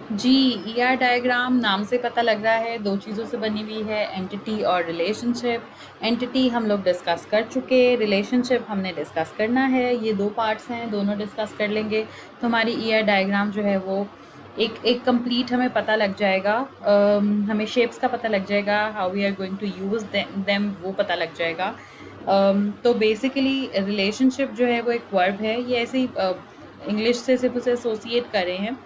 जी, ER diagram नाम से पता लग रहा है दो चीज़ों से बनी हुई है, एंटिटी और रिलेशनशिप। एंटिटी हम लोग डिस्कस कर चुके, रिलेशनशिप हमने डिस्कस करना है। ये दो पार्ट्स हैं, दोनों डिस्कस कर लेंगे तो हमारी ईआर डायग्राम जो है वो एक एक कंप्लीट हमें पता लग जाएगा। हमें शेप्स का पता लग जाएगा, how we are going to use them वो पता लग जाएगा। तो बेसिकली रिलेशनशिप जो है वो एक वर्ब है, ये ऐसे ही इंग्लिश से सिर्फ उसे एसोसिएट कर रहे हैं।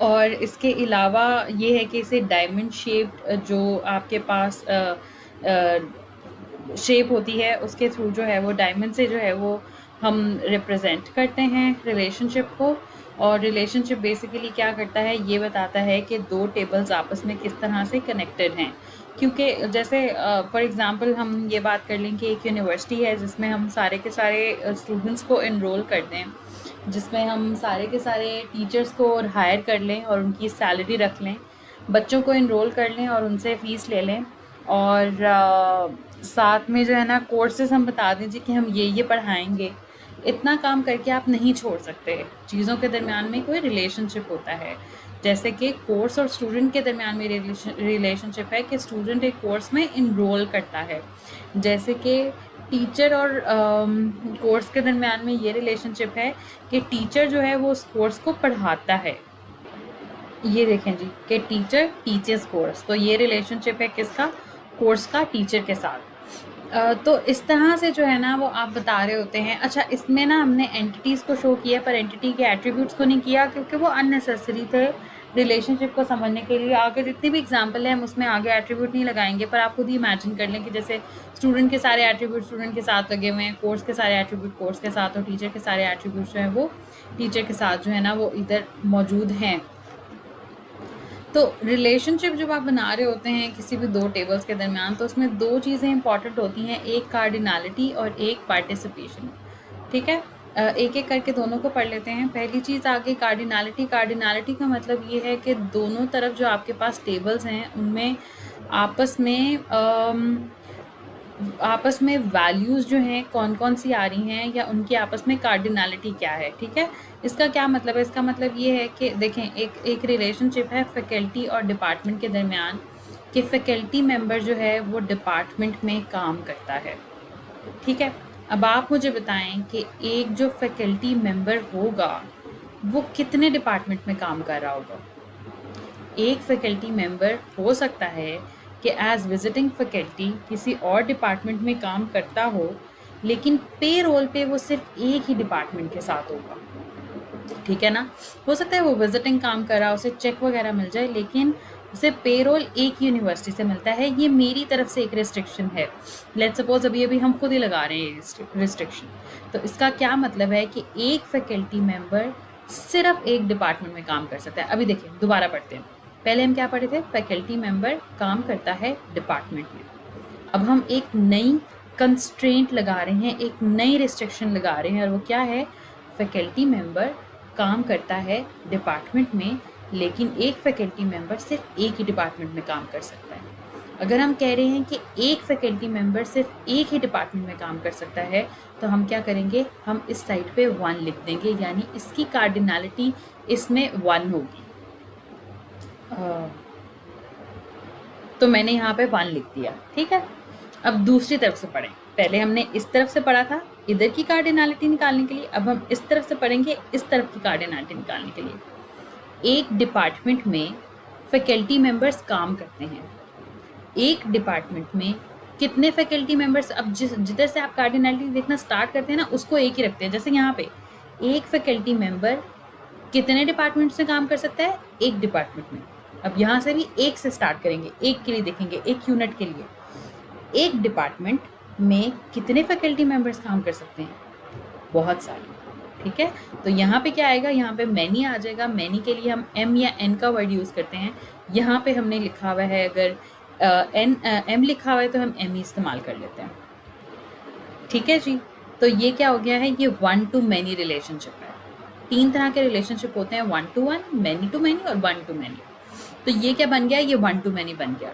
और इसके अलावा ये है कि इसे डायमंड शेप्ड जो आपके पास शेप होती है उसके थ्रू जो है वो डायमंड से जो है वो हम रिप्रेजेंट करते हैं रिलेशनशिप को। और रिलेशनशिप बेसिकली क्या करता है, ये बताता है कि दो टेबल्स आपस में किस तरह से कनेक्टेड हैं। क्योंकि जैसे फॉर एग्ज़ाम्पल हम ये बात कर लें कि एक यूनिवर्सिटी है जिसमें हम सारे के सारे स्टूडेंट्स को इनरोल कर दें, जिसमें हम सारे के सारे टीचर्स को और हायर कर लें और उनकी सैलरी रख लें, बच्चों को इनरोल कर लें और उनसे फ़ीस ले लें, और साथ में जो है ना कोर्सेज़ हम बता दीजिए कि हम ये पढ़ाएंगे। इतना काम करके आप नहीं छोड़ सकते। चीज़ों के दरमियान में कोई रिलेशनशिप होता है, जैसे कि कोर्स और स्टूडेंट के दरमियान में रिलेशनशिप है कि स्टूडेंट एक कोर्स में इनरोल करता है। जैसे कि टीचर और कोर्स के दरमियान में ये रिलेशनशिप है कि टीचर जो है वो उस कोर्स को पढ़ाता है। ये देखें जी कि टीचर टीचर्स कोर्स, तो ये रिलेशनशिप है किसका, कोर्स का टीचर के साथ। तो इस तरह से जो है ना वो आप बता रहे होते हैं। अच्छा, इसमें ना हमने एंटिटीज़ को शो किया पर एंटिटी के एट्रीब्यूट्स को नहीं किया क्योंकि वो अननेसेसरी थे रिलेशनशिप को समझने के लिए। आगे जितनी भी एग्जांपल है हम उसमें आगे एट्रीब्यूट नहीं लगाएंगे, पर आप खुद ही इमेजिन कर लें कि जैसे स्टूडेंट के सारे एट्रीब्यूट स्टूडेंट के साथ लगे हुए हैं, कोर्स के सारे एट्रीब्यूट कोर्स के साथ, और टीचर के सारे एट्रीब्यूट जो है वो टीचर के साथ जो है ना वो इधर मौजूद हैं। तो रिलेशनशिप जब आप बना रहे होते हैं किसी भी दो टेबल्स के दरमियान, तो उसमें दो चीज़ें इंपॉर्टेंट होती हैं, एक कार्डिनलिटी और एक पार्टिसिपेशन। ठीक है, एक एक करके दोनों को पढ़ लेते हैं। पहली चीज़ आगे कार्डिनलिटी। कार्डिनलिटी का मतलब ये है कि दोनों तरफ जो आपके पास टेबल्स हैं उनमें आपस में वैल्यूज़ जो हैं कौन कौन सी आ रही हैं या उनकी आपस में कार्डिनलिटी क्या है। ठीक है, इसका क्या मतलब है, इसका मतलब ये है कि देखें एक रिलेशनशिप है फैकल्टी और डिपार्टमेंट के दरमियान कि फैकल्टी मेंबर जो है वो डिपार्टमेंट में काम करता है। ठीक है, अब आप मुझे बताएं कि एक जो फैकल्टी मेंबर होगा वो कितने डिपार्टमेंट में काम कर रहा होगा। एक फैकल्टी मेंबर हो सकता है कि एज विजिटिंग फैकल्टी किसी और डिपार्टमेंट में काम करता हो, लेकिन पे रोल पे वो सिर्फ एक ही डिपार्टमेंट के साथ होगा। ठीक है ना, हो सकता है वो विजिटिंग काम कर रहा है, उसे चेक वगैरह मिल जाए, लेकिन उसे पे रोल एक यूनिवर्सिटी से मिलता है। ये मेरी तरफ से एक रिस्ट्रिक्शन है। लेट्स सपोज अभी अभी हम खुद ही लगा रहे हैं रिस्ट्रिक्शन। तो इसका क्या मतलब है कि एक फैकल्टी मेंबर सिर्फ एक डिपार्टमेंट में काम कर सकता है। अभी देखिए दोबारा पढ़ते हैं। पहले हम क्या पढ़े थे, फैकल्टी मेंबर काम करता है डिपार्टमेंट में। अब हम एक नई कंस्ट्रेंट लगा रहे हैं, एक नई रिस्ट्रिक्शन लगा रहे हैं, और वो क्या है, फैकल्टी मेंबर काम करता है डिपार्टमेंट में, लेकिन एक फैकल्टी मेंबर सिर्फ एक ही डिपार्टमेंट में काम कर सकता है। अगर हम कह रहे हैं कि एक फैकल्टी मेंबर सिर्फ एक ही डिपार्टमेंट में काम कर सकता है, तो हम क्या करेंगे, हम इस साइड पे 1 लिख देंगे, यानी इसकी कार्डिनलिटी इसमें 1 होगी। तो मैंने यहाँ पे 1 लिख दिया। ठीक है, अब दूसरी तरफ से पढ़ें। पहले हमने इस तरफ से पढ़ा था इधर की कार्डिनलिटी निकालने के लिए, अब हम इस तरफ से पढ़ेंगे इस तरफ की कार्डिनलिटी निकालने के लिए। एक डिपार्टमेंट में फैकल्टी मेंबर्स काम करते हैं। एक डिपार्टमेंट में कितने फैकल्टी मेंबर्स, अब जिधर से आप कार्डिनलिटी देखना स्टार्ट करते हैं ना उसको एक ही रखते हैं। जैसे यहाँ पे एक फैकल्टी मेंबर कितने डिपार्टमेंट से काम कर सकता है, एक डिपार्टमेंट में। अब यहाँ से भी एक से स्टार्ट करेंगे, एक के लिए देखेंगे, एक यूनिट के लिए। एक डिपार्टमेंट में कितने फैकल्टी मेंबर्स काम कर सकते हैं, बहुत सारे। ठीक है, तो यहाँ पे क्या आएगा, यहाँ पे मैनी आ जाएगा। मैनी के लिए हम एम या एन का वर्ड यूज़ करते हैं। यहाँ पे हमने लिखा हुआ है, अगर एम लिखा हुआ है तो हम एम ही इस्तेमाल कर लेते हैं। ठीक है जी, तो ये क्या हो गया है, ये 1 to many रिलेशनशिप है। 3 तरह के रिलेशनशिप होते हैं, 1 to 1, many to many और 1 to many। तो ये क्या बन गया, ये 1 to many बन गया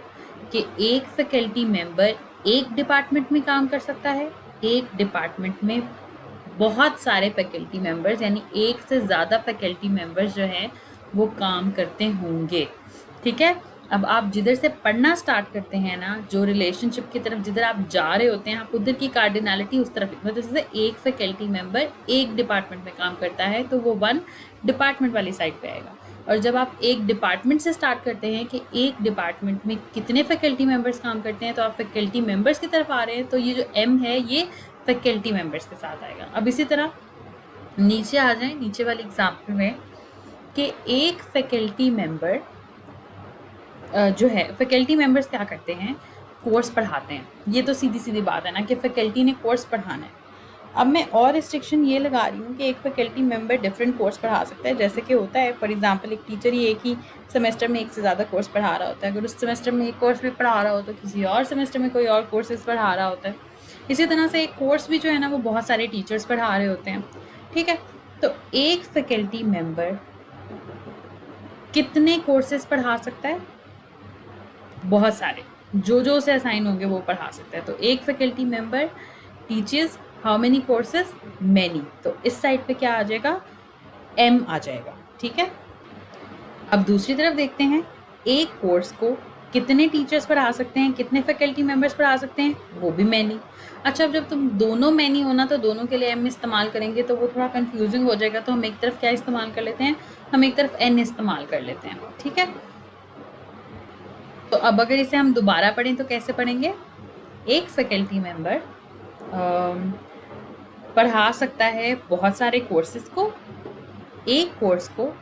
कि एक फैकल्टी मेंबर एक डिपार्टमेंट में काम कर सकता है, एक डिपार्टमेंट में बहुत सारे फैकल्टी मेंबर्स यानी एक से ज़्यादा फैकल्टी मेंबर्स जो हैं वो काम करते होंगे। ठीक है, अब आप जिधर से पढ़ना स्टार्ट करते हैं ना, जो रिलेशनशिप की तरफ जिधर आप जा रहे होते हैं, आप उधर की कार्डिनलिटी उस तरफ, मतलब जैसे एक फैकल्टी मेंबर एक डिपार्टमेंट में काम करता है तो वो 1 डिपार्टमेंट वाली साइड पे आएगा। और जब आप एक डिपार्टमेंट से स्टार्ट करते हैं कि एक डिपार्टमेंट में कितने फैकल्टी मेंबर्स काम करते हैं, तो आप फैकल्टी मेंबर्स की तरफ आ रहे हैं, तो ये जो M है ये फैकल्टी मेंबर्स के साथ आएगा। अब इसी तरह नीचे आ जाएं, नीचे वाली एग्जाम्पल में कि एक फैकल्टी मेंबर जो है, फैकल्टी मेंबर्स क्या करते हैं, कोर्स पढ़ाते हैं। ये तो सीधी सीधी बात है ना कि फैकल्टी ने कोर्स पढ़ाना है। अब मैं और रिस्ट्रिक्शन ये लगा रही हूँ कि एक फैकल्टी मेंबर डिफरेंट कोर्स पढ़ा सकता है। जैसे कि होता है फॉर एग्जांपल एक टीचर ही एक ही सेमेस्टर में एक से ज़्यादा कोर्स पढ़ा रहा होता है। अगर उस सेमेस्टर में एक कोर्स भी पढ़ा रहा हो तो किसी और सेमेस्टर में कोई और कोर्सेज पढ़ा रहा होता है। इसी तरह से एक कोर्स भी जो है ना वो बहुत सारे टीचर्स पढ़ा रहे होते हैं। ठीक है, तो एक फैकल्टी मेंबर कितने कोर्सेज पढ़ा सकता है? बहुत सारे, जो जो उसे असाइन होंगे वो पढ़ा सकता है। तो एक faculty member teachers how many courses? Many. तो इस साइड पे क्या आ जाएगा? M आ जाएगा। ठीक है, अब दूसरी तरफ देखते हैं, एक कोर्स को कितने टीचर्स पढ़ा सकते हैं, कितने फैकल्टी मेंबर्स पढ़ा सकते हैं? वो भी मैनी। अच्छा, अब जब तुम दोनों मैनी होना तो दोनों के लिए M इस्तेमाल करेंगे तो वो थोड़ा कंफ्यूजिंग हो जाएगा। तो हम एक तरफ क्या इस्तेमाल कर लेते हैं? हम एक तरफ N इस्तेमाल कर लेते हैं। ठीक है, तो अब अगर इसे हम दोबारा पढ़ें तो कैसे पढ़ेंगे? एक फैकल्टी मेंबर पढ़ा सकता है बहुत सारे कोर्सेज को, एक कोर्स को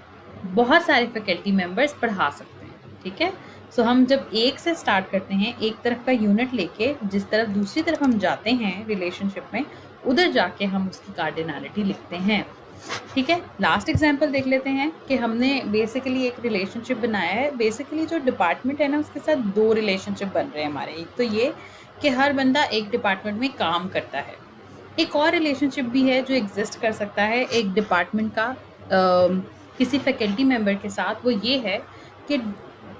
बहुत सारे फैकल्टी मेंबर्स पढ़ा सकते हैं। ठीक है, सो हम जब एक से स्टार्ट करते हैं, एक तरफ का यूनिट लेके जिस तरफ दूसरी तरफ हम जाते हैं रिलेशनशिप में, उधर जाके हम उसकी कार्डिनलिटी लिखते हैं। ठीक है, लास्ट एग्जांपल देख लेते हैं कि हमने बेसिकली एक रिलेशनशिप बनाया है। बेसिकली जो डिपार्टमेंट है ना उसके साथ 2 रिलेशनशिप बन रहे हैं हमारे। एक तो ये कि हर बंदा एक डिपार्टमेंट में काम करता है। एक और रिलेशनशिप भी है जो एग्जिस्ट कर सकता है एक डिपार्टमेंट का किसी फैकल्टी मेंबर के साथ। वो ये है कि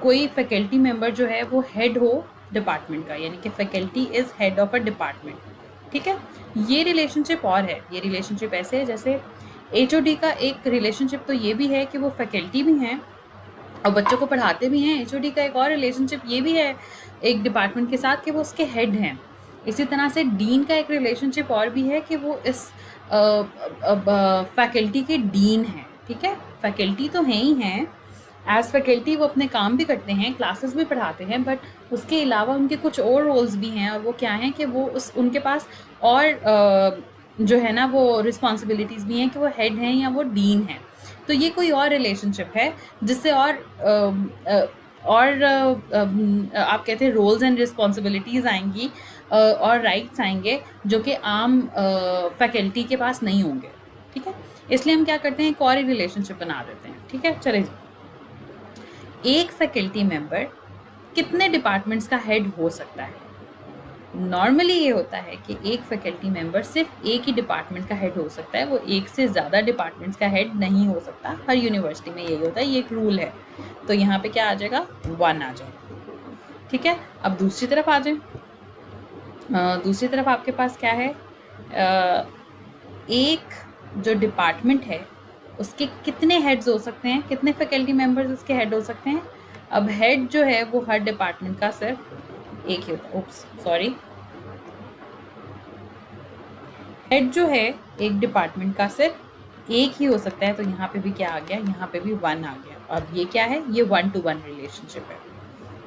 कोई फैकल्टी मेंबर जो है वो हेड हो डिपार्टमेंट का, यानी कि faculty is head of a department. ठीक है, ये रिलेशनशिप और है। ये रिलेशनशिप ऐसे है जैसे HOD का एक रिलेशनशिप तो ये भी है कि वो फैकल्टी भी हैं और बच्चों को पढ़ाते भी हैं। HOD का एक और रिलेशनशिप ये भी है एक डिपार्टमेंट के साथ कि वो उसके हेड हैं। इसी तरह से डीन का एक रिलेशनशिप और भी है कि वो इस फैकल्टी के डीन हैं। ठीक है, फैकल्टी तो हैं ही हैं, एज फैकल्टी वो अपने काम भी करते हैं, क्लासेस भी पढ़ाते हैं, बट उसके अलावा उनके कुछ और रोल्स भी हैं। और वो क्या हैं कि वो उनके पास और जो है ना वो रिस्पॉन्सिबिलिटीज़ भी हैं कि वो हेड हैं या वो डीन हैं। तो ये कोई और रिलेशनशिप है जिससे और आप कहते हैं रोल्स एंड रिस्पॉन्सिबिलिटीज़ आएंगी और राइट्स आएंगे जो कि आम फैकल्टी के पास नहीं होंगे। ठीक है, इसलिए हम क्या करते हैं, एक और ही रिलेशनशिप बना देते हैं। ठीक है, चले जी। एक फैकल्टी मेंबर कितने डिपार्टमेंट्स का हेड हो सकता है? नॉर्मली ये होता है कि एक फैकल्टी मेंबर सिर्फ एक ही डिपार्टमेंट का हेड हो सकता है, वो एक से ज़्यादा डिपार्टमेंट्स का हेड नहीं हो सकता। हर यूनिवर्सिटी में यही होता है, ये एक रूल है। तो यहाँ पे क्या आ जाएगा? 1 आ जाएगा। ठीक है, अब दूसरी तरफ आ जाए। दूसरी तरफ आपके पास क्या है? एक जो डिपार्टमेंट है उसके कितने हेड्स हो सकते हैं, कितने फैकल्टी मेंबर्स उसके हेड हो सकते हैं? अब हेड जो है वो हर डिपार्टमेंट का सिर्फ एक ही होता है। उप्स, सॉरी, हेड जो है एक डिपार्टमेंट का सिर्फ एक ही हो सकता है। तो यहाँ पे भी क्या आ गया? यहाँ पे भी 1 आ गया। अब ये क्या है? ये 1-to-1 रिलेशनशिप है।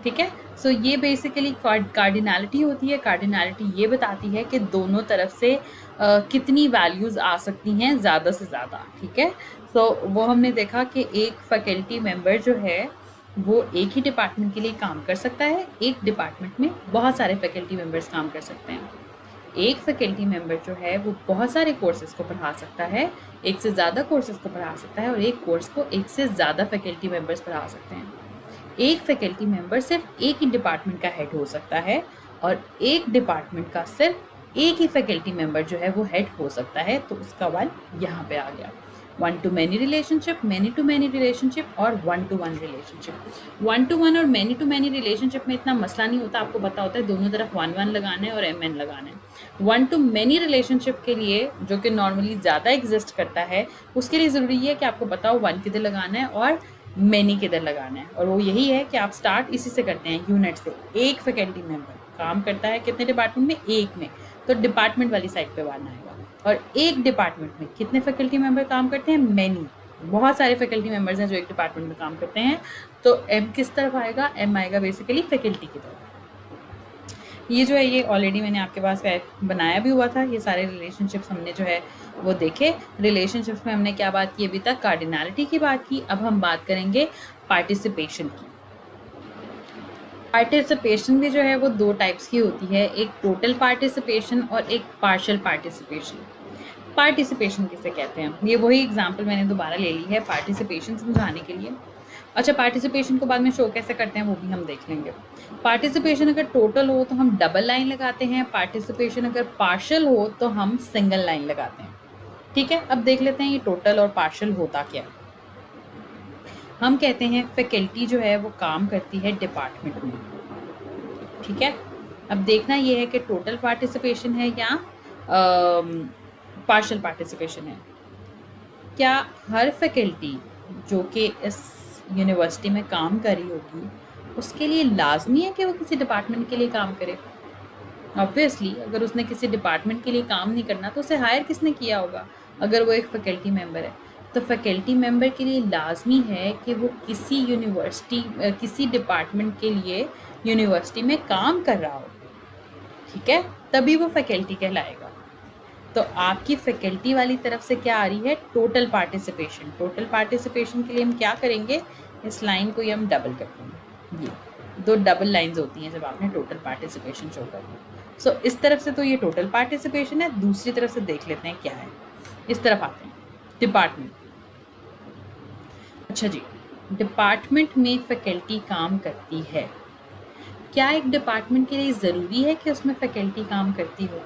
ठीक है, सो ये बेसिकली कार्डिनलिटी होती है। कार्डिनलिटी ये बताती है कि दोनों तरफ से कितनी वैल्यूज़ आ सकती हैं ज़्यादा से ज़्यादा। ठीक है, सो वो हमने देखा कि एक फैकल्टी मेंबर जो है वो एक ही डिपार्टमेंट के लिए काम कर सकता है। एक डिपार्टमेंट में बहुत सारे फैकल्टी मेंबर्स काम कर सकते हैं। एक फैकल्टी मेंबर जो है वो बहुत सारे कोर्सेज़ को पढ़ा सकता है, एक से ज़्यादा कोर्सेज़ को पढ़ा सकता है, और एक कोर्स को एक से ज़्यादा फैकल्टी मेंबर्स पढ़ा सकते हैं। एक फैकल्टी मेंबर सिर्फ एक ही डिपार्टमेंट का हेड हो सकता है और एक डिपार्टमेंट का सिर्फ एक ही फैकल्टी मेंबर जो है वो हेड हो सकता है। तो उसका 1 यहाँ पे आ गया। One to many relationship, many to many relationship और one to one relationship. One to one और मैनी टू मैनी रिलेशनशिप में इतना मसला नहीं होता, आपको पता होता है दोनों तरफ वन वन लगाना है और एम एन लगाना है। वन टू मैनी रिलेशनशिप के लिए, जो कि नॉर्मली ज़्यादा एग्जिस्ट करता है, उसके लिए ज़रूरी है कि आपको पता हो वन किधर लगाना है और मैनी किधर लगाना है। और वो यही है कि आप स्टार्ट इसी से करते हैं, यूनिट से। एक फैकल्टी मेंबर काम करता है कितने डिपार्टमेंट में? एक में, तो डिपार्टमेंट वाली साइड पे वन आएगा। और एक डिपार्टमेंट में कितने फैकल्टी मेंबर काम करते हैं? मैनी, बहुत सारे फैकल्टी मेंबर्स हैं जो एक डिपार्टमेंट में काम करते हैं, तो एम किस तरफ आएगा? एम आएगा बेसिकली फैकल्टी की तरफ। ये जो है ये ऑलरेडी मैंने आपके पास बनाया भी हुआ था। ये सारे रिलेशनशिप्स हमने जो है वो देखे। रिलेशनशिप्स में हमने क्या बात की अभी तक? कार्डिनैलिटी की बात की। अब हम बात करेंगे पार्टिसिपेशन की। पार्टिसिपेशन भी जो है वो दो टाइप्स की होती है, एक टोटल पार्टिसिपेशन और एक पार्शियल पार्टिसिपेशन। पार्टिसिपेशन किसे कहते हैं? ये वही एग्जांपल मैंने दोबारा ले ली है पार्टिसिपेशन समझाने के लिए। अच्छा, पार्टिसिपेशन को बाद में शो कैसे करते हैं वो भी हम देख लेंगे। पार्टिसिपेशन अगर टोटल हो तो हम डबल लाइन लगाते हैं, पार्टिसिपेशन अगर पार्शियल हो तो हम सिंगल लाइन लगाते हैं। ठीक है, अब देख लेते हैं ये टोटल और पार्शियल होता क्या है। हम कहते हैं फैकल्टी जो है वो काम करती है डिपार्टमेंट में। ठीक है, अब देखना ये है कि टोटल पार्टिसिपेशन है या पार्शियल पार्टिसिपेशन है। क्या हर फैकल्टी जो कि इस यूनिवर्सिटी में काम कर रही होगी उसके लिए लाजमी है कि वो किसी डिपार्टमेंट के लिए काम करे? ऑब्वियसली, अगर उसने किसी डिपार्टमेंट के लिए काम नहीं करना तो उसे हायर किसने किया होगा? अगर वो एक फैकल्टी मेंबर है तो फैकल्टी मेंबर के लिए लाजमी है कि वो किसी यूनिवर्सिटी किसी डिपार्टमेंट के लिए यूनिवर्सिटी में काम कर रहा हो। ठीक है, तभी वो फैकल्टी कहलाएगा। तो आपकी फैकल्टी वाली तरफ से क्या आ रही है? Total participation. टोटल पार्टिसिपेशन के लिए हम क्या करेंगे? इस लाइन को ही हम डबल कर देंगे। ये दो डबल लाइंस होती हैं जब आपने टोटल पार्टिसिपेशन शो करना। सो इस तरफ से तो ये टोटल पार्टिसिपेशन है, दूसरी तरफ से देख लेते हैं क्या है। इस तरफ आते हैं, डिपार्टमेंट। अच्छा जी, डिपार्टमेंट में फैकल्टी काम करती है। क्या एक डिपार्टमेंट के लिए ज़रूरी है कि उसमें फैकल्टी काम करती हो?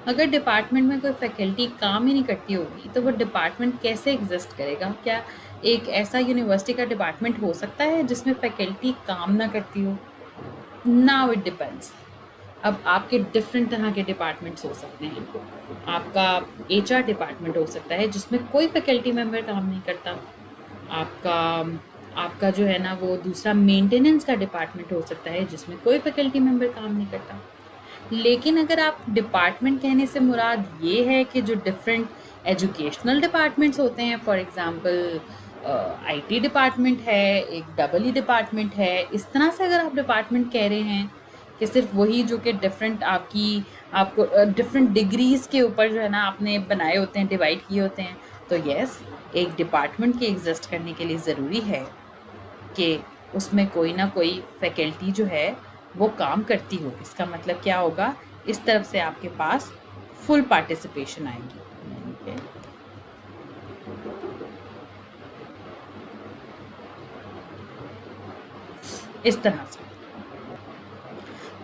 अगर डिपार्टमेंट में कोई फैकल्टी काम ही नहीं करती होगी तो वो डिपार्टमेंट कैसे एग्जिस्ट करेगा? क्या एक ऐसा यूनिवर्सिटी का डिपार्टमेंट हो सकता है जिसमें फैकल्टी काम ना करती हो? Now it depends. अब आपके डिफरेंट तरह के डिपार्टमेंट्स हो सकते हैं। आपका HR डिपार्टमेंट हो सकता है जिसमें कोई फैकल्टी मेंबर काम नहीं करता। आपका जो है ना वो दूसरा मेंटेनेंस का डिपार्टमेंट हो सकता है जिसमें कोई फैकल्टी मेंबर काम नहीं करता। लेकिन अगर आप डिपार्टमेंट कहने से मुराद ये है कि जो डिफरेंट एजुकेशनल डिपार्टमेंट्स होते हैं, फॉर एग्जांपल IT डिपार्टमेंट है, एक EE डिपार्टमेंट है, इस तरह से अगर आप डिपार्टमेंट कह रहे हैं कि सिर्फ वही जो कि डिफरेंट आपको डिफरेंट डिग्रीज़ के ऊपर जो है ना आपने बनाए होते हैं, डिवाइड किए होते हैं, तो यस, एक डिपार्टमेंट के एग्जिस्ट करने के लिए ज़रूरी है कि उसमें कोई ना कोई फैकल्टी जो है वो काम करती हो। इसका मतलब क्या होगा? इस तरफ से आपके पास फुल पार्टिसिपेशन आएगी। इस तरह से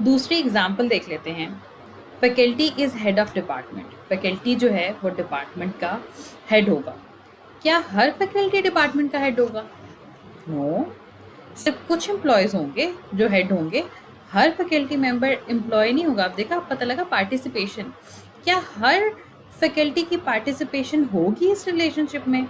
दूसरी एग्जांपल देख लेते हैं। Faculty is head of department. Faculty जो है वो डिपार्टमेंट का हेड होगा। क्या हर फैकल्टी डिपार्टमेंट का हेड होगा? नो, सिर्फ कुछ एम्प्लॉयज़ होंगे जो हेड होंगे, हर फैकल्टी मेंबर एम्प्लॉय नहीं होगा। अब देखा, पता लगा पार्टिसिपेशन। क्या हर फैकल्टी की पार्टिसिपेशन होगी इस रिलेशनशिप में?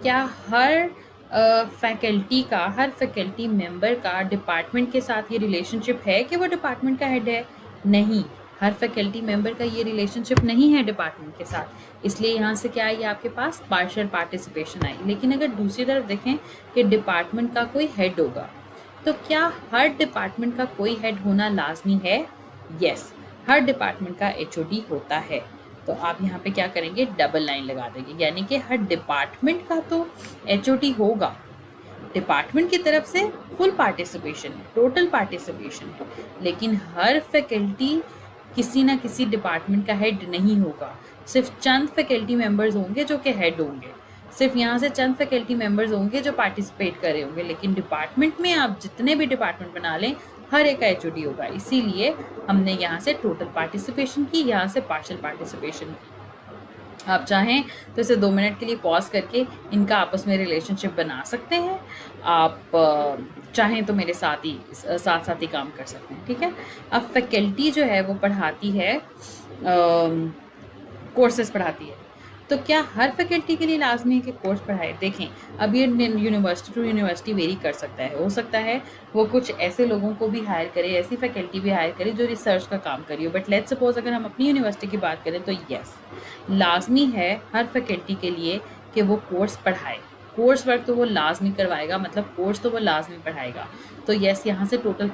क्या हर फैकल्टी का, हर फैकल्टी मेंबर का डिपार्टमेंट के साथ ये रिलेशनशिप है कि वो डिपार्टमेंट का हेड है? नहीं, हर फैकल्टी मेंबर का ये रिलेशनशिप नहीं है डिपार्टमेंट के साथ। इसलिए यहाँ से क्या आई आपके पास? पार्शियल पार्टिसिपेशन आई। लेकिन अगर दूसरी तरफ देखें कि डिपार्टमेंट का कोई हेड होगा, तो क्या हर डिपार्टमेंट का कोई हेड होना लाजमी है? यस, हर डिपार्टमेंट का HOD होता है। तो आप यहाँ पे क्या करेंगे? डबल लाइन लगा देंगे, यानी कि हर डिपार्टमेंट का तो HOD होगा। डिपार्टमेंट की तरफ से फुल पार्टिसिपेशन है, टोटल पार्टिसिपेशन है, लेकिन हर फैकल्टी किसी ना किसी डिपार्टमेंट का हेड नहीं होगा। सिर्फ चंद फैकल्टी मेंबर्स होंगे जो कि हेड होंगे, सिर्फ यहाँ से चंद फैकल्टी मेंबर्स होंगे जो पार्टिसिपेट कर रहे होंगे, लेकिन डिपार्टमेंट में आप जितने भी डिपार्टमेंट बना लें हर एक का HOD होगा। इसीलिए हमने यहाँ से टोटल पार्टिसिपेशन की, यहाँ से पार्शियल पार्टिसिपेशन की। आप चाहें तो इसे 2 मिनट के लिए पॉज़ करके इनका आपस में रिलेशनशिप बना सकते हैं। आप चाहें तो मेरे साथ ही साथ-साथ ही काम कर सकते हैं, ठीक है? अब फैकल्टी जो है वो पढ़ाती है कोर्सेज़ पढ़ाती है। तो क्या हर फैकल्टी के लिए लाज़मी है कि कोर्स पढ़ाए? देखें, अब ये यूनिवर्सिटी टू यूनिवर्सिटी वेरी कर सकता है। हो सकता है वो कुछ ऐसे लोगों को भी हायर करे, ऐसी फैकल्टी भी हायर करे जो रिसर्च का काम करी हो। बट लेट्स सपोज़ अगर हम अपनी यूनिवर्सिटी की बात करें तो येस, लाज़मी है हर फैकल्टी के लिए कि वो कोर्स पढ़ाए। कोर्स वर्क तो वो लाज़मी करवाएगा, मतलब कोर्स तो वो लाज़मी पढ़ाएगा। तो येस, यहाँ से टोटल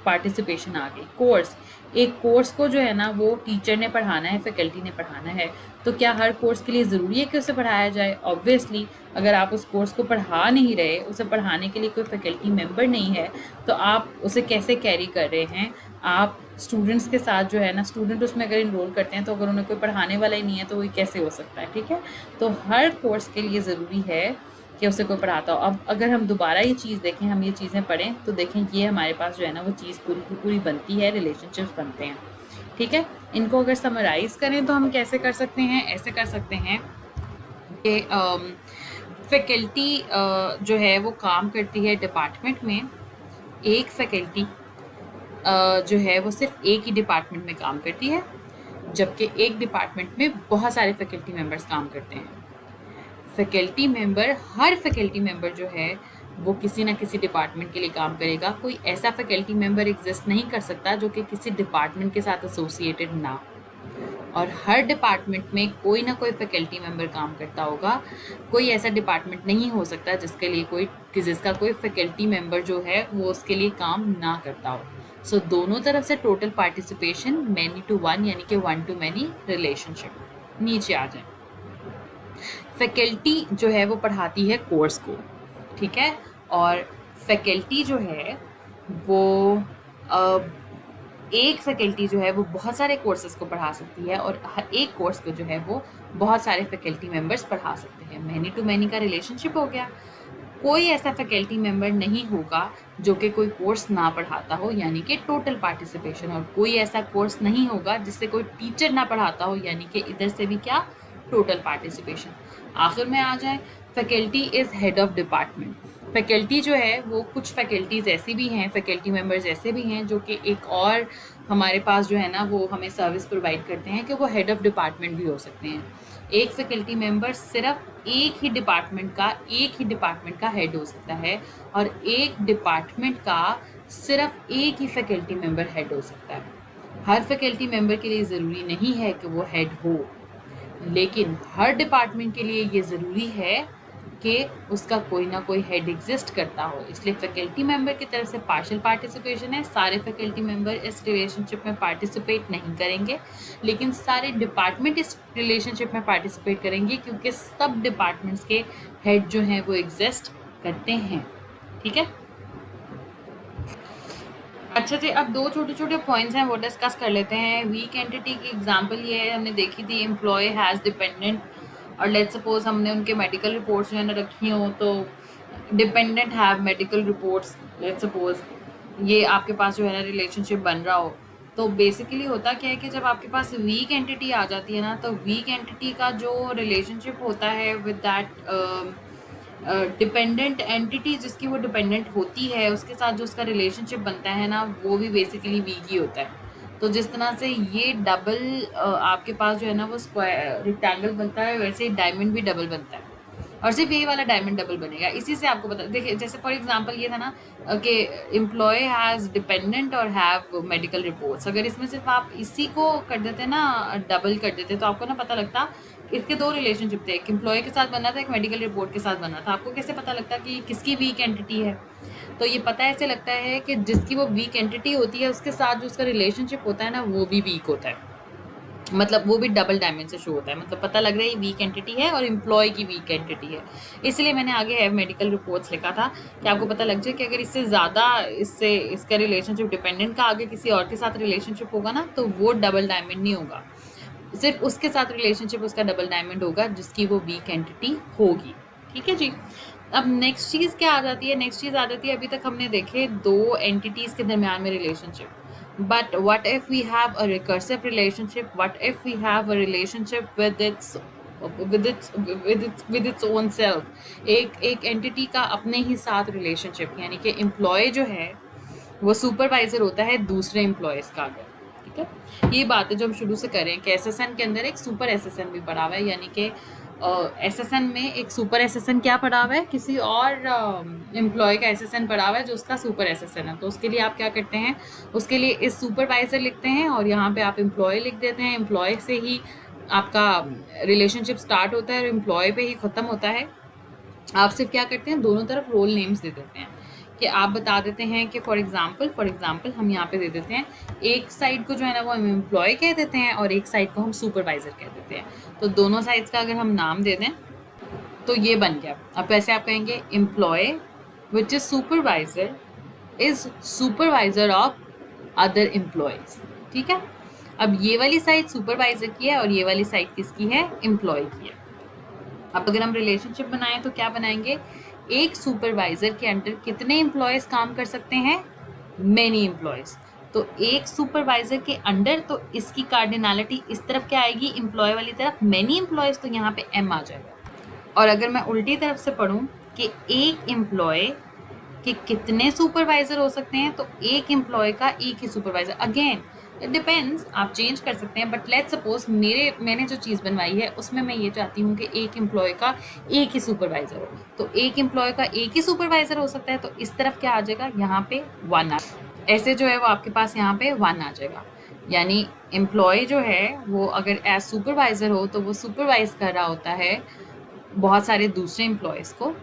पार्टिसिपेशन आ गई। कोर्स, एक कोर्स को जो है ना वो टीचर ने पढ़ाना है, फैकल्टी ने पढ़ाना है। तो क्या हर कोर्स के लिए ज़रूरी है कि उसे पढ़ाया जाए? ऑब्वियसली अगर आप उस कोर्स को पढ़ा नहीं रहे, उसे पढ़ाने के लिए कोई फैकल्टी मेंबर नहीं है, तो आप उसे कैसे कैरी कर रहे हैं? आप स्टूडेंट्स के साथ जो है ना, स्टूडेंट उसमें अगर इनरोल करते हैं तो अगर उन्हें कोई पढ़ाने वाला ही नहीं है तो वो कैसे हो सकता है, ठीक है? तो हर कोर्स के लिए ज़रूरी है कि उसे कोई पढ़ाता हो। अब अगर हम दोबारा ये चीज़ देखें, हम ये चीज़ें पढ़ें तो देखें ये हमारे पास जो है ना वो चीज़ पूरी की पूरी बनती है, रिलेशनशिप्स बनते हैं, ठीक है? इनको अगर समराइज़ करें तो हम कैसे कर सकते हैं? ऐसे कर सकते हैं कि फैकल्टी जो है वो काम करती है डिपार्टमेंट में। एक फैकल्टी जो है वो सिर्फ एक ही डिपार्टमेंट में काम करती है, जबकि एक डिपार्टमेंट में बहुत सारे फैकल्टी मेंबर्स काम करते हैं। फैकल्टी मेंबर, हर फैकल्टी मेंबर जो है वो किसी ना किसी डिपार्टमेंट के लिए काम करेगा। कोई ऐसा फैकल्टी मेंबर एग्जिस्ट नहीं कर सकता जो कि किसी डिपार्टमेंट के साथ एसोसिएटेड ना हो। और हर डिपार्टमेंट में कोई ना कोई फैकल्टी मेंबर काम करता होगा। कोई ऐसा डिपार्टमेंट नहीं हो सकता जिसका कोई फैकल्टी मेंबर जो है वो उसके लिए काम ना करता हो। सो दोनों तरफ से total participation many to one, यानी कि वन टू मैनी रिलेशनशिप। नीचे आ जाए, फैकल्टी जो है वो पढ़ाती है कोर्स को, ठीक है? और फैकल्टी जो है वो एक फैकल्टी जो है वो बहुत सारे कोर्सेज को पढ़ा सकती है और हर एक कोर्स को जो है वो बहुत सारे फैकल्टी मेंबर्स पढ़ा सकते हैं। मैनी टू मैनी का रिलेशनशिप हो गया। कोई ऐसा फैकल्टी मेंबर नहीं होगा जो कि कोई कोर्स ना पढ़ाता हो, यानी कि टोटल पार्टिसिपेशन। और कोई ऐसा कोर्स नहीं होगा जिससे कोई टीचर ना पढ़ाता हो, यानी कि इधर से भी क्या, टोटल पार्टिसिपेशन। आखिर में आ जाए, faculty is head of department. Faculty जो है वो कुछ फैकल्टीज़ ऐसी भी हैं, फैकल्टी मेंबर्स ऐसे भी हैं जो कि एक और हमारे पास जो है ना वो हमें सर्विस प्रोवाइड करते हैं कि वो हेड ऑफ डिपार्टमेंट भी हो सकते हैं। एक फैकल्टी मेंबर सिर्फ एक ही डिपार्टमेंट का हेड हो सकता है और एक डिपार्टमेंट का सिर्फ एक ही फैकल्टी मेंबर हेड हो सकता है। हर फैकल्टी मेंबर के लिए ज़रूरी नहीं है कि वो हेड हो, लेकिन हर डिपार्टमेंट के लिए ये ज़रूरी है कि उसका कोई ना कोई हेड एग्जिस्ट करता हो। इसलिए फैकल्टी मेंबर की तरफ से पार्शियल पार्टिसिपेशन है। सारे फैकल्टी मेंबर इस रिलेशनशिप में पार्टिसिपेट नहीं करेंगे, लेकिन सारे डिपार्टमेंट इस रिलेशनशिप में पार्टिसिपेट करेंगे क्योंकि सब डिपार्टमेंट्स के हेड जो हैं वो एग्जिस्ट करते हैं, ठीक है? अच्छा जी, अब दो छोटे छोटे पॉइंट्स हैं वो डिस्कस कर लेते हैं। वीक एंटिटी की एग्जांपल ये है, हमने देखी थी, एम्प्लॉय हैज़ डिपेंडेंट, और लेट्स सपोज हमने उनके मेडिकल रिपोर्ट्स जो है ना रखी हो, तो dependent have medical reports, let's suppose ये आपके पास जो है ना रिलेशनशिप बन रहा हो। तो बेसिकली होता क्या है कि जब आपके पास वीक एंटिटी आ जाती है ना, तो वीक एंटिटी का जो रिलेशनशिप होता है विद दैट डिपेंडेंट एंटिटी, जिसकी वो डिपेंडेंट होती है, उसके साथ जो उसका रिलेशनशिप बनता है ना, वो भी बेसिकली वीक ही होता है। तो जिस तरह से ये डबल आपके पास जो है ना वो स्क्वायर रेक्टेंगल बनता है, वैसे ही डायमंड भी डबल बनता है, और सिर्फ यही वाला डायमंड डबल बनेगा। इसी से आपको पता, देखिए जैसे फॉर एग्जांपल ये था ना कि एम्प्लॉय हैज़ डिपेंडेंट और हैव मेडिकल रिपोर्ट्स, अगर इसमें सिर्फ आप इसी को कर देते ना, डबल कर देते, तो आपको ना पता लगता इसके दो रिलेशनशिप थे, एक एम्प्लॉय के साथ बना था, एक मेडिकल रिपोर्ट के साथ बना था। आपको कैसे पता लगता कि किसकी वीक एंटिटी है? तो ये पता ऐसे लगता है कि जिसकी वो वीक एंटिटी होती है उसके साथ जो उसका रिलेशनशिप होता है ना वो भी वीक होता है, मतलब वो भी डबल डायमंड से शो होता है, मतलब पता लग रहा है ये वीक एंटिटी है और एम्प्लॉय की वीक एंटिटी है। इसलिए मैंने आगे हैव मेडिकल रिपोर्ट्स लिखा था कि आपको पता लग जाए कि अगर इससे ज़्यादा इसका रिलेशनशिप डिपेंडेंट का आगे किसी और के साथ रिलेशनशिप होगा ना, तो वो डबल डायमंड नहीं होगा, सिर्फ उसके साथ रिलेशनशिप उसका डबल डायमंड होगा जिसकी वो वीक एंटिटी होगी, ठीक है जी। अब नेक्स्ट चीज़ क्या आ जाती है? नेक्स्ट चीज़ आ जाती है, अभी तक हमने देखे दो एंटिटीज़ के दरमियान में relationship, but what if we have a recursive relationship? What if we have a relationship with its with its own self. एक एंटिटी का अपने ही साथ रिलेशनशिप, यानी कि एम्प्लॉय जो है वो सुपरवाइजर होता है दूसरे एम्प्लॉयज़ का अगर, ठीक है। ये बात है जो हम शुरू से करें कि एसएसएन के अंदर एक सुपर एसएसएन भी पड़ा हुआ है, यानी कि एसएसएन में एक सुपर एसएसएन क्या पड़ा हुआ है, किसी और एम्प्लॉय का एसएसएन पड़ा हुआ है जो उसका सुपर एसएसएन है। तो उसके लिए आप क्या करते हैं, उसके लिए इस सुपरवाइजर लिखते हैं और यहाँ पे आप एम्प्लॉय लिख देते हैं। एम्प्लॉय से ही आपका रिलेशनशिप स्टार्ट होता है और एम्प्लॉय पे ही ख़त्म होता है। आप सिर्फ क्या करते हैं, दोनों तरफ रोल नेम्स दे देते हैं कि आप बता देते हैं कि फॉर एग्जांपल हम यहाँ पे दे देते हैं, एक साइड को जो है ना वो हम एम्प्लॉय कह देते हैं और एक साइड को हम सुपरवाइजर कह देते हैं। तो दोनों साइड्स का अगर हम नाम दे दें तो ये बन गया। अब वैसे आप कहेंगे employ which is supervisor is supervisor of other employees, ठीक है। अब ये वाली साइड सुपरवाइजर की है और ये वाली साइड किसकी है, एम्प्लॉय की है। अब अगर हम रिलेशनशिप बनाएं तो क्या बनाएंगे, एक सुपरवाइजर के अंडर कितने एम्प्लॉयज काम कर सकते हैं, मेनी एम्प्लॉयज। तो एक सुपरवाइजर के अंडर, तो इसकी कार्डिनलिटी इस तरफ क्या आएगी, एम्प्लॉय वाली तरफ, मेनी एम्प्लॉयज, तो यहाँ पे एम आ जाएगा। और अगर मैं उल्टी तरफ से पढ़ूं कि एक एम्प्लॉय के कितने सुपरवाइजर हो सकते हैं, तो एक एम्प्लॉय का एक ही सुपरवाइजर। अगेन इट डिपेंड्स, आप चेंज कर सकते हैं, बट लेट्स सपोज मैंने जो चीज़ बनवाई है उसमें मैं ये चाहती हूँ कि एक एम्प्लॉय का एक ही सुपरवाइजर हो। तो एक एम्प्लॉय का एक ही सुपरवाइजर हो सकता है, तो इस तरफ क्या आ जाएगा, यहाँ पे 1 आ, ऐसे जो है वो आपके पास यहाँ पे 1 आ जाएगा। यानी एम्प्लॉय जो है वो अगर एज सुपरवाइजर हो तो वो सुपरवाइज कर रहा होता है बहुत सारे दूसरे एम्प्लॉयज़ को,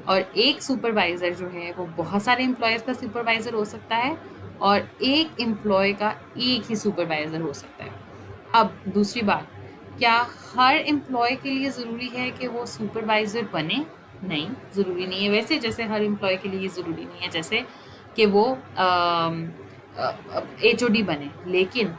और एक सुपरवाइज़र जो है वो बहुत सारे एम्प्लॉयज़ का सुपरवाइज़र हो सकता है और एक एम्प्लॉय का एक ही सुपरवाइज़र हो सकता है। अब दूसरी बात, क्या हर एम्प्लॉय के लिए ज़रूरी है कि वो सुपरवाइज़र बने, नहीं ज़रूरी नहीं है। वैसे जैसे हर एम्प्लॉय के लिए ज़रूरी नहीं है जैसे कि वो HOD बने, लेकिन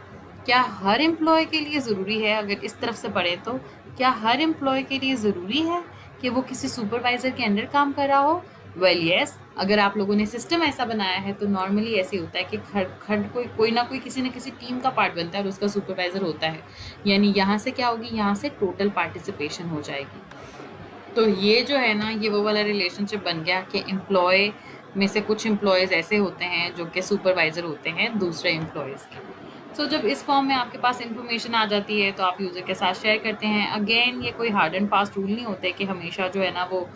क्या हर एम्प्लॉय के लिए ज़रूरी है, अगर इस तरफ से पढ़ें तो क्या हर एम्प्लॉय के लिए ज़रूरी है कि वो किसी सुपरवाइज़र के अंडर काम कर रहा हो? वेल यस, अगर आप लोगों ने सिस्टम ऐसा बनाया है तो नॉर्मली ऐसे होता है कि हर कोई ना कोई किसी न किसी टीम का पार्ट बनता है और उसका सुपरवाइज़र होता है। यानी यहाँ से क्या होगी, यहाँ से टोटल पार्टिसिपेशन हो जाएगी। तो ये जो है ना, ये वो वाला रिलेशनशिप बन गया कि एम्प्लॉय में से कुछ एम्प्लॉयज़ ऐसे होते हैं जो कि सुपरवाइज़र होते हैं दूसरे एम्प्लॉयज़ के। सो जब इस फॉर्म में आपके पास इन्फॉर्मेशन आ जाती है तो आप यूज़र के साथ शेयर करते हैं। अगेन ये कोई हार्ड एंड फास्ट रूल नहीं होते कि हमेशा जो है ना वो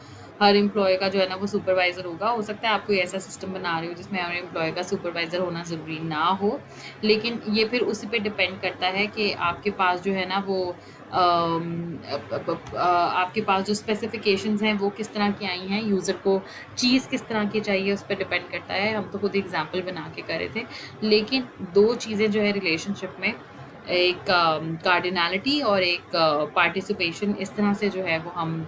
हर एम्प्लॉय का जो है ना वो सुपरवाइज़र होगा। हो सकता है आप कोई ऐसा सिस्टम बना रहे हो जिसमें हर एम्प्लॉय का सुपरवाइज़र होना ज़रूरी ना हो, लेकिन ये फिर उसी पे डिपेंड करता है कि आपके पास जो है ना वो आपके पास जो स्पेसिफिकेशंस हैं वो किस तरह की आई हैं, यूज़र को चीज़ किस तरह की चाहिए उस पर डिपेंड करता है। हम तो खुद एग्जांपल बना के कर रहे थे, लेकिन दो चीज़ें जो है रिलेशनशिप में, एक कार्डिनलिटी और एक पार्टिसिपेशन, इस तरह से जो है वो हम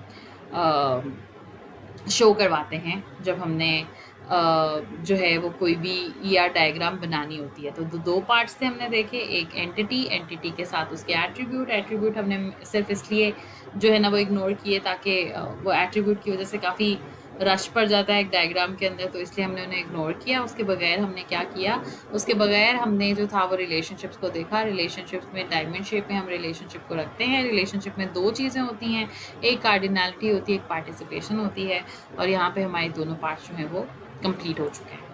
शो करवाते हैं जब हमने जो है वो कोई भी ER डायग्राम बनानी होती है। तो दो पार्ट्स थे हमने देखे, एक एंटिटी के साथ उसके एट्रीब्यूट हमने सिर्फ इसलिए जो है ना वो इग्नोर किए ताकि वो एट्रीब्यूट की वजह से काफ़ी रश पड़ जाता है एक डायग्राम के अंदर, तो इसलिए हमने उन्हें इग्नोर किया। उसके बगैर हमने क्या किया, उसके बगैर हमने जो था वो रिलेशनशिप्स को देखा। रिलेशनशिप्स में डायमंड शेप में हम रिलेशनशिप को रखते हैं। रिलेशनशिप में दो चीज़ें होती हैं, एक कार्डिनलिटी होती है, एक पार्टिसिपेशन होती है, और यहाँ पे हमारे दोनों पार्ट्स जो हैं वो कंप्लीट हो चुके हैं।